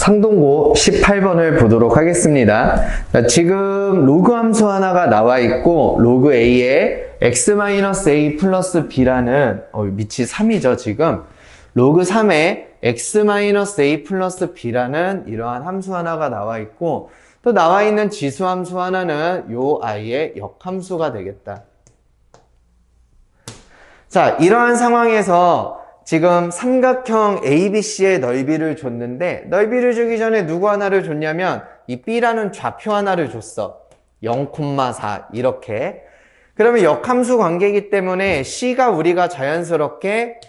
상동고 18번을 보도록 하겠습니다. 자, 지금 로그 함수 하나가 나와 있고 로그 a에 x-a 플러스 b라는 밑이 3이죠 지금. 로그 3에 x-a 플러스 b라는 이러한 함수 하나가 나와 있고 또 나와 있는 지수 함수 하나는 요 i의 역함수가 되겠다. 자, 이러한 상황에서 지금 삼각형 ABC의 넓이를 줬는데 넓이를 주기 전에 누구 하나를 줬냐면 이 B라는 좌표 하나를 줬어. 0,4 이렇게. 그러면 역함수 관계이기 때문에 C가 우리가 자연스럽게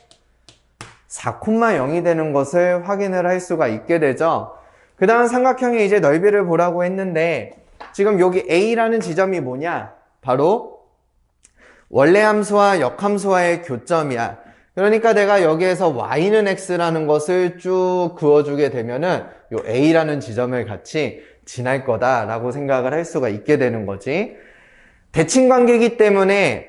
4,0이 되는 것을 확인을 할 수가 있게 되죠. 그 다음 삼각형의 이제 넓이를 보라고 했는데 지금 여기 A라는 지점이 뭐냐? 바로 원래 함수와 역함수와의 교점이야. 그러니까 내가 여기에서 y는 x라는 것을 쭉 그어주게 되면은 요 a라는 지점을 같이 지날 거다라고 생각을 할 수가 있게 되는 거지. 대칭 관계이기 때문에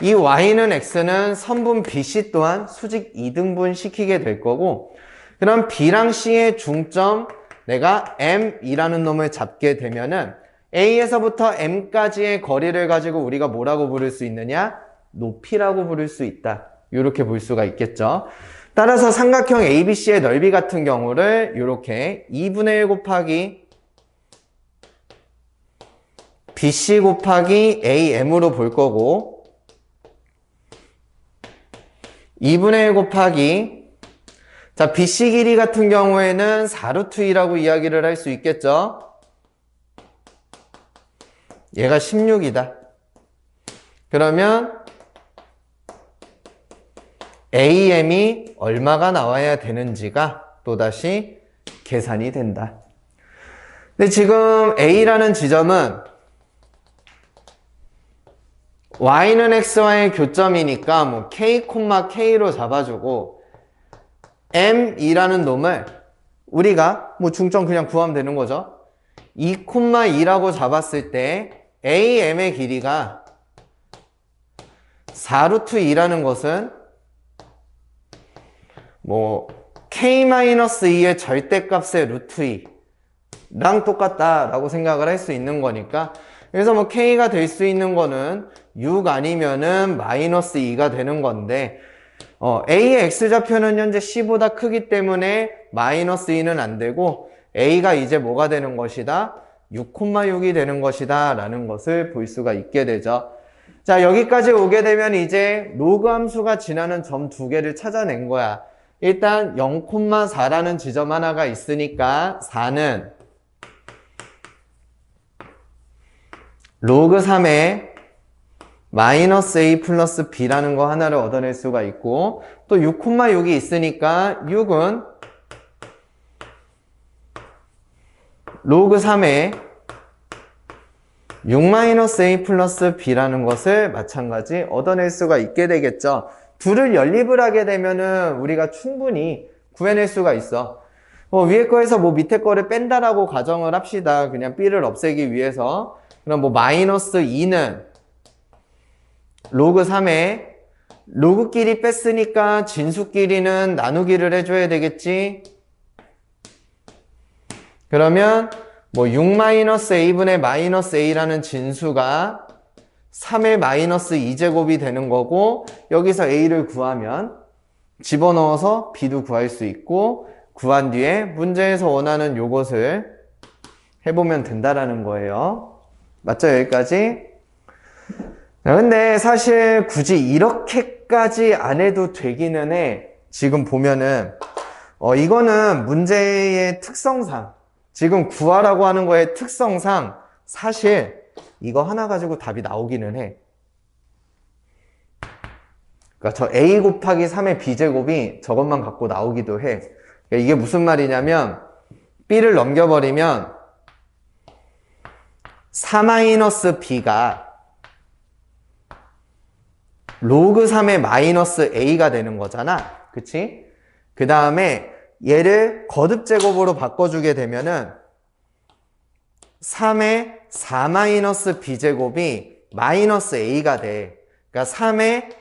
이 y는 x는 선분 bc 또한 수직 2등분 시키게 될 거고, 그럼 b랑 c의 중점 내가 m이라는 놈을 잡게 되면은 a에서부터 m까지의 거리를 가지고 우리가 뭐라고 부를 수 있느냐? 높이라고 부를 수 있다. 이렇게 볼 수가 있겠죠. 따라서 삼각형 ABC의 넓이 같은 경우를 이렇게 2분의 1 곱하기 BC 곱하기 AM으로 볼 거고 2분의 1 곱하기 자 BC 길이 같은 경우에는 4루트2라고 이야기를 할 수 있겠죠. 얘가 16이다. 그러면 AM이 얼마가 나와야 되는지가 또다시 계산이 된다. 근데 지금 A라는 지점은 Y는 X와의 교점이니까 뭐 K, K로 잡아주고 M이라는 놈을 우리가 뭐 중점 그냥 구하면 되는 거죠. 2,2라고 잡았을 때 AM의 길이가 4루트2라는 것은 뭐 k-2의 절대값의 루트 2랑 똑같다라고 생각을 할 수 있는 거니까 그래서 뭐 k가 될 수 있는 거는 6 아니면은 마이너스 2가 되는 건데 a의 x좌표는 현재 c보다 크기 때문에 마이너스 2는 안 되고 a가 이제 뭐가 되는 것이다? 6,6이 되는 것이다 라는 것을 볼 수가 있게 되죠. 자, 여기까지 오게 되면 이제 로그 함수가 지나는 점 두 개를 찾아낸 거야. 일단 0,4라는 지점 하나가 있으니까 4는 로그 3에 마이너스 a 플러스 b라는 거 하나를 얻어낼 수가 있고 또 6,6이 있으니까 6은 로그 3에 6-a 플러스 b라는 것을 마찬가지 얻어낼 수가 있게 되겠죠. 둘을 연립을 하게 되면은 우리가 충분히 구해낼 수가 있어. 위에 거에서 뭐 밑에 거를 뺀다라고 가정을 합시다. 그냥 b를 없애기 위해서. 그럼 뭐 마이너스 2는 로그 3에 로그끼리 뺐으니까 진수끼리는 나누기를 해줘야 되겠지. 그러면 뭐 6-a분의 마이너스 a라는 진수가 3의 마이너스 2제곱이 되는 거고 여기서 a를 구하면 집어넣어서 b도 구할 수 있고 구한 뒤에 문제에서 원하는 요것을 해보면 된다라는 거예요. 맞죠? 여기까지? 근데 사실 굳이 이렇게까지 안 해도 되기는 해. 지금 보면은 이거는 문제의 특성상 지금 구하라고 하는 거의 특성상 사실 이거 하나 가지고 답이 나오기는 해. 그러니까 저 a 곱하기 3의 b제곱이 저것만 갖고 나오기도 해. 그러니까 이게 무슨 말이냐면 b를 넘겨버리면 4-b가 로그 3의 마이너스 a가 되는 거잖아. 그치? 그 다음에 얘를 거듭제곱으로 바꿔주게 되면은 3의 4-b제곱이 마이너스 a가 돼. 그러니까 3의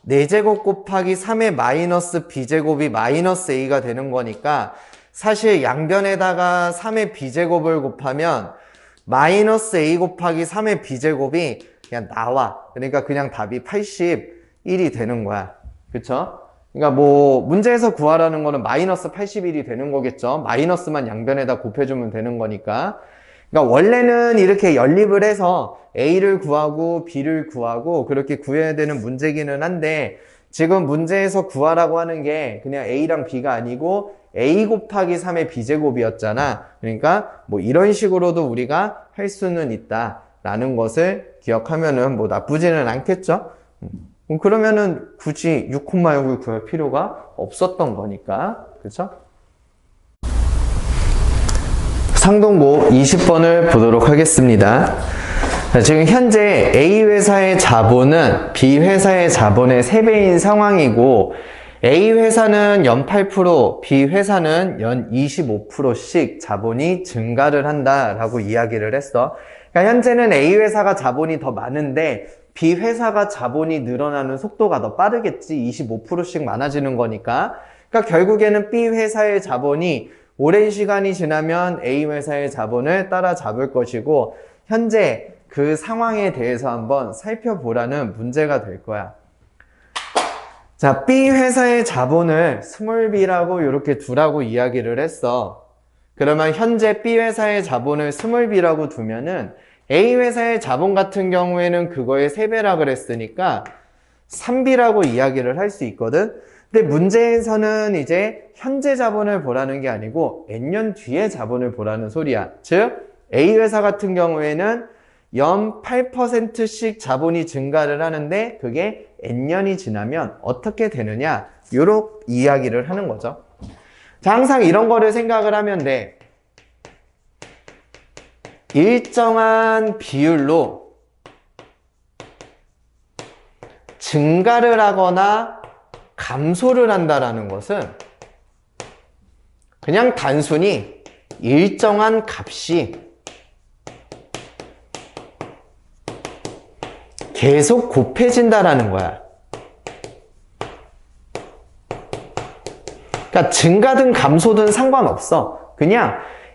4제곱 곱하기 3의 마이너스 b제곱이 마이너스 a가 되는 거니까 사실 양변에다가 3의 b제곱을 곱하면 마이너스 a 곱하기 3의 b제곱이 그냥 나와. 그러니까 그냥 답이 81이 되는 거야. 그쵸? 그러니까 뭐 문제에서 구하라는 거는 마이너스 81이 되는 거겠죠. 마이너스만 양변에다 곱해주면 되는 거니까. 그러니까 원래는 이렇게 연립을 해서 a를 구하고 b를 구하고 그렇게 구해야 되는 문제기는 한데 지금 문제에서 구하라고 하는 게 그냥 a랑 b가 아니고 a 곱하기 3의 b제곱이었잖아. 그러니까 뭐 이런 식으로도 우리가 할 수는 있다라는 것을 기억하면은 뭐 나쁘지는 않겠죠. 그러면은 굳이 6,6을 구할 필요가 없었던 거니까. 그렇죠? 상동고 20번을 보도록 하겠습니다. 지금 현재 A 회사의 자본은 B 회사의 자본의 3배인 상황이고 A 회사는 연 8%, B 회사는 연 25%씩 자본이 증가를 한다라고 이야기를 했어. 그러니까 현재는 A 회사가 자본이 더 많은데 B 회사가 자본이 늘어나는 속도가 더 빠르겠지. 25%씩 많아지는 거니까. 그러니까 결국에는 B 회사의 자본이 오랜 시간이 지나면 A 회사의 자본을 따라잡을 것이고 현재 그 상황에 대해서 한번 살펴보라는 문제가 될 거야. 자, B 회사의 자본을 스몰 b라고 이렇게 두라고 이야기를 했어. 그러면 현재 B 회사의 자본을 스몰 b라고 두면은 A 회사의 자본 같은 경우에는 그거의 3배라 그랬으니까 3b라고 이야기를 할 수 있거든. 근데 문제에서는 이제 현재 자본을 보라는 게 아니고 n년 뒤의 자본을 보라는 소리야. 즉 A 회사 같은 경우에는 연 8%씩 자본이 증가를 하는데 그게 n년이 지나면 어떻게 되느냐 요런 이야기를 하는 거죠. 자, 항상 이런 거를 생각을 하면 돼. 일정한 비율로 증가를 하거나 감소를 한다라는 것은 그냥 단순히 일정한 값이 계속 곱해진다라는 거야. 그러니까 증가든 감소든 상관없어. 그냥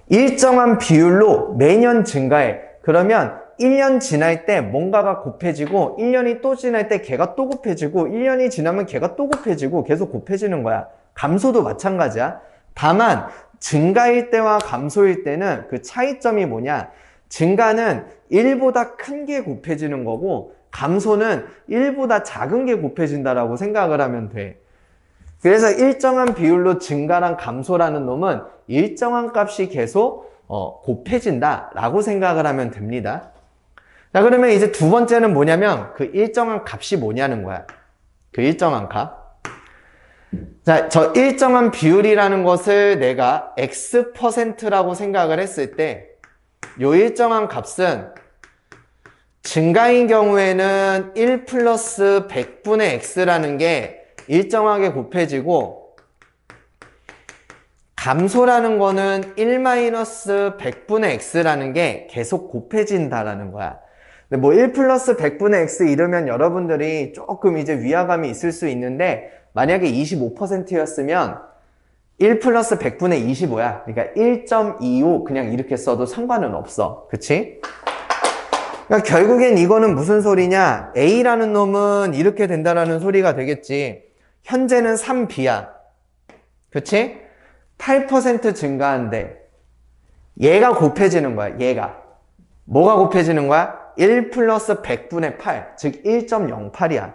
일정한 비율로 매년 증가해. 그러면 1년 지날 때 뭔가가 곱해지고 1년이 또 지날 때 걔가 또 곱해지고 1년이 지나면 걔가 또 곱해지고 계속 곱해지는 거야. 감소도 마찬가지야. 다만 증가일 때와 감소일 때는 그 차이점이 뭐냐? 증가는 1보다 큰 게 곱해지는 거고 감소는 1보다 작은 게 곱해진다라고 생각을 하면 돼. 그래서 일정한 비율로 증가랑 감소라는 놈은 일정한 값이 계속 곱해진다라고 생각을 하면 됩니다. 자, 그러면 이제 두 번째는 뭐냐면 그 일정한 값이 뭐냐는 거야. 그 일정한 값. 자, 저 일정한 비율이라는 것을 내가 X%라고 생각을 했을 때 요 일정한 값은 증가인 경우에는 1 플러스 100분의 X라는 게 일정하게 곱해지고 감소라는 거는 1 마이너스 100분의 X라는 게 계속 곱해진다라는 거야. 근데 뭐 1 플러스 100분의 X 이러면 여러분들이 조금 이제 위화감이 있을 수 있는데 만약에 25%였으면 1 플러스 100분의 25야. 그러니까 1.25 그냥 이렇게 써도 상관은 없어. 그치? 그러니까 결국엔 이거는 무슨 소리냐? A라는 놈은 이렇게 된다라는 소리가 되겠지. 현재는 3B야. 그치? 8% 증가한데 얘가 곱해지는 거야. 얘가. 뭐가 곱해지는 거야? 1 플러스 100분의 8. 즉 1.08이야.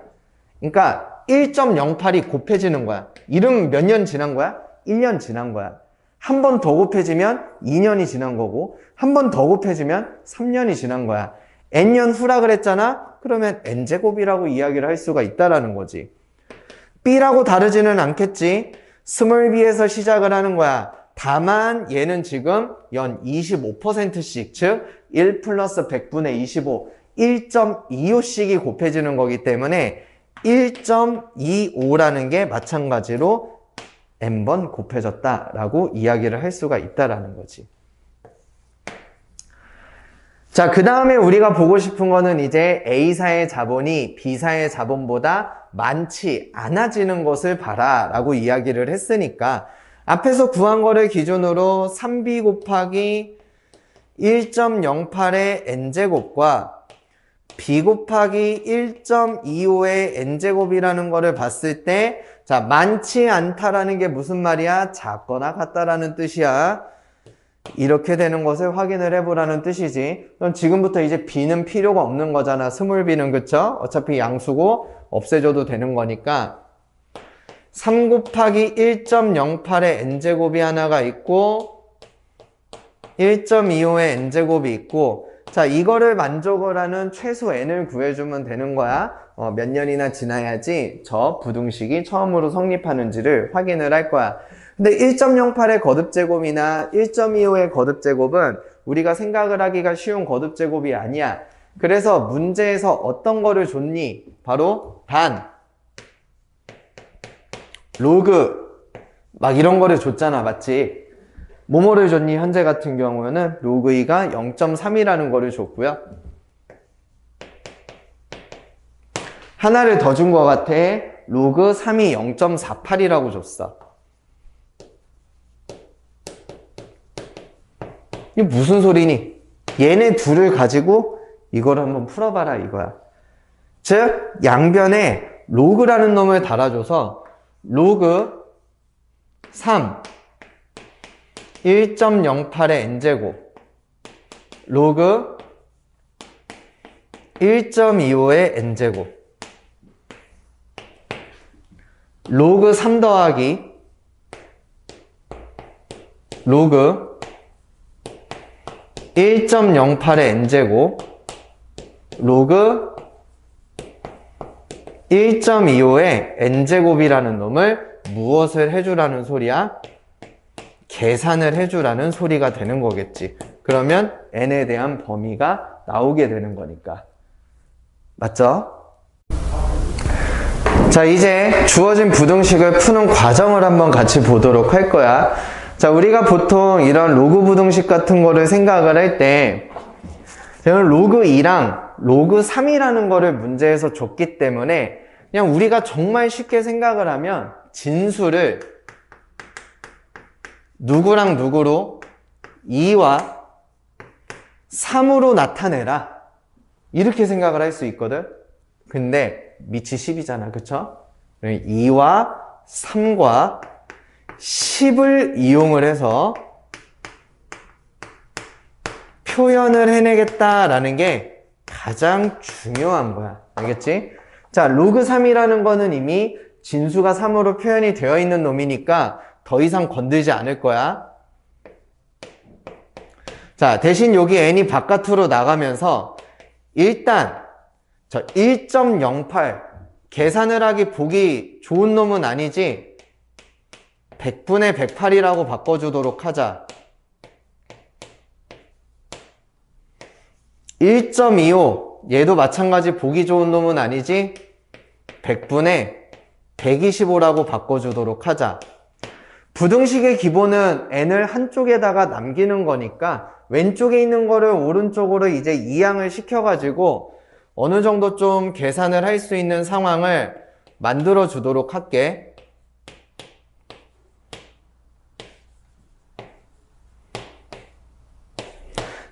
그러니까 1.08이 곱해지는 거야. 이러면 몇 년 지난 거야? 1년 지난 거야. 한 번 더 곱해지면 2년이 지난 거고 한 번 더 곱해지면 3년이 지난 거야. n년 후라 그랬잖아? 그러면 n제곱이라고 이야기를 할 수가 있다라는 거지. b라고 다르지는 않겠지. 스몰 b에서 시작을 하는 거야. 다만 얘는 지금 연 25%씩 즉 1 플러스 100분의 25 1.25씩이 곱해지는 거기 때문에 1.25라는 게 마찬가지로 n번 곱해졌다라고 이야기를 할 수가 있다라는 거지. 자, 그 다음에 우리가 보고 싶은 거는 이제 A사의 자본이 B사의 자본보다 많지 않아지는 것을 봐라 라고 이야기를 했으니까 앞에서 구한 거를 기준으로 3b 곱하기 1.08의 n제곱과 b 곱하기 1.25의 n제곱이라는 거를 봤을 때, 자, 많지 않다라는 게 무슨 말이야? 작거나 같다라는 뜻이야. 이렇게 되는 것을 확인을 해보라는 뜻이지. 그럼 지금부터 이제 b는 필요가 없는 거잖아. 스몰 b는, 그쵸? 어차피 양수고 없애줘도 되는 거니까 3 곱하기 1.08의 n제곱이 하나가 있고 1.25의 n제곱이 있고, 자, 이거를 만족을 하는 최소 n을 구해주면 되는 거야. 몇 년이나 지나야지 저 부등식이 처음으로 성립하는지를 확인을 할 거야. 근데 1.08의 거듭제곱이나 1.25의 거듭제곱은 우리가 생각을 하기가 쉬운 거듭제곱이 아니야. 그래서 문제에서 어떤 거를 줬니? 바로 단, 로그, 막 이런 거를 줬잖아. 맞지? 뭐뭐를 줬니? 현재 같은 경우에는 로그 2가 0.3이라는 거를 줬고요. 하나를 더 준 것 같아. 로그 3이 0.48이라고 줬어. 이게 무슨 소리니? 얘네 둘을 가지고 이걸 한번 풀어봐라 이거야. 즉 양변에 로그라는 놈을 달아줘서 로그 3 1.08의 n제곱 로그 1.25의 n제곱 로그 3 더하기 로그 1.08의 n제곱 로그 1.25의 n제곱이라는 놈을 무엇을 해주라는 소리야? 계산을 해주라는 소리가 되는 거겠지. 그러면 n에 대한 범위가 나오게 되는 거니까. 맞죠? 자, 이제 주어진 부등식을 푸는 과정을 한번 같이 보도록 할 거야. 자, 우리가 보통 이런 로그 부등식 같은 거를 생각을 할 때 저는 로그 2랑 로그 3이라는 거를 문제에서 줬기 때문에 그냥 우리가 정말 쉽게 생각을 하면 진수를 누구랑 누구로 2와 3으로 나타내라 이렇게 생각을 할 수 있거든. 근데 밑이 10이잖아. 그쵸? 2와 3과 10을 이용을 해서 표현을 해내겠다라는 게 가장 중요한 거야. 알겠지? 자, 로그 3이라는 거는 이미 진수가 3으로 표현이 되어 있는 놈이니까 더 이상 건들지 않을 거야. 자, 대신 여기 n이 바깥으로 나가면서 일단 저 1.08 계산을 하기 보기 좋은 놈은 아니지 100분의 108이라고 바꿔주도록 하자. 1.25 얘도 마찬가지 보기 좋은 놈은 아니지 100분의 125라고 바꿔주도록 하자. 부등식의 기본은 n을 한쪽에다가 남기는 거니까 왼쪽에 있는 거를 오른쪽으로 이제 이항을 시켜가지고 어느 정도 좀 계산을 할 수 있는 상황을 만들어 주도록 할게.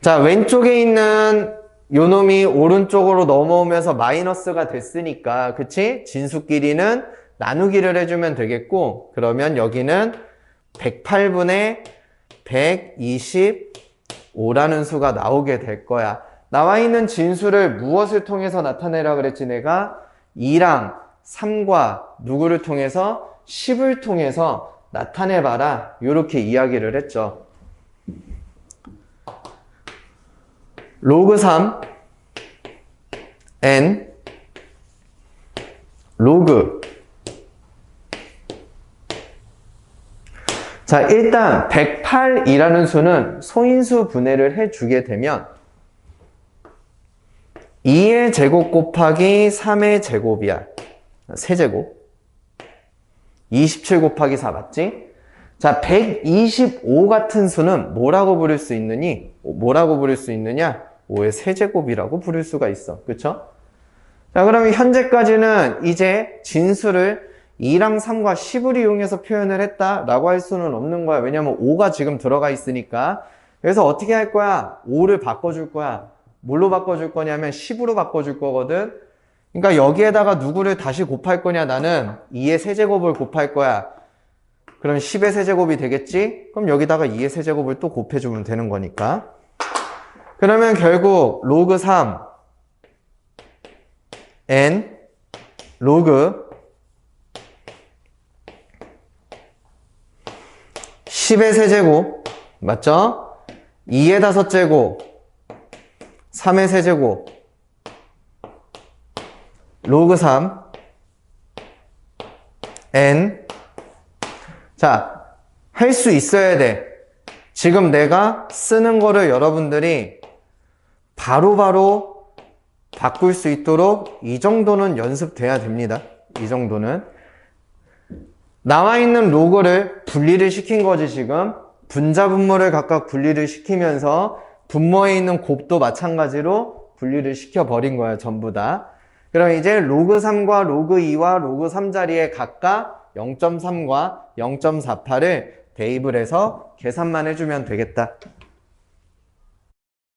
자, 왼쪽에 있는 요 놈이 오른쪽으로 넘어오면서 마이너스가 됐으니까, 그치? 진수끼리는 나누기를 해주면 되겠고, 그러면 여기는 108분의 125라는 수가 나오게 될 거야. 나와 있는 진수를 무엇을 통해서 나타내라 그랬지 내가? 2랑 3과 누구를 통해서? 10을 통해서 나타내봐라. 이렇게 이야기를 했죠. 로그 3 n 로그. 자, 일단 108이라는 수는 소인수 분해를 해주게 되면 2의 제곱 곱하기 3의 제곱이야. 세제곱. 27 곱하기 4 맞지? 자, 125 같은 수는 뭐라고 부를 수 있느니? 뭐라고 부를 수 있느냐? 5의 세제곱이라고 부를 수가 있어. 그쵸? 자, 그러면 현재까지는 이제 진수를 2랑 3과 10을 이용해서 표현을 했다라고 할 수는 없는 거야. 왜냐면 5가 지금 들어가 있으니까. 그래서 어떻게 할 거야? 5를 바꿔줄 거야. 뭘로 바꿔줄 거냐면 10으로 바꿔줄 거거든. 그러니까 여기에다가 누구를 다시 곱할 거냐? 나는 2의 세제곱을 곱할 거야. 그럼 10의 세제곱이 되겠지? 그럼 여기다가 2의 세제곱을 또 곱해주면 되는 거니까. 그러면 결국 로그 3 n 로그 10의 세제곱 맞죠? 2의 5제곱 3의 세제곱 로그 3 n 자, 할 수 있어야 돼. 지금 내가 쓰는 거를 여러분들이 바로바로 바꿀 수 있도록 이 정도는 연습돼야 됩니다. 이 정도는. 나와 있는 로그를 분리를 시킨 거지 지금. 분자 분모를 각각 분리를 시키면서 분모에 있는 곱도 마찬가지로 분리를 시켜버린 거야 전부 다. 그럼 이제 로그 3과 로그 2와 로그 3 자리에 각각 0.3과 0.48을 대입을 해서 계산만 해주면 되겠다.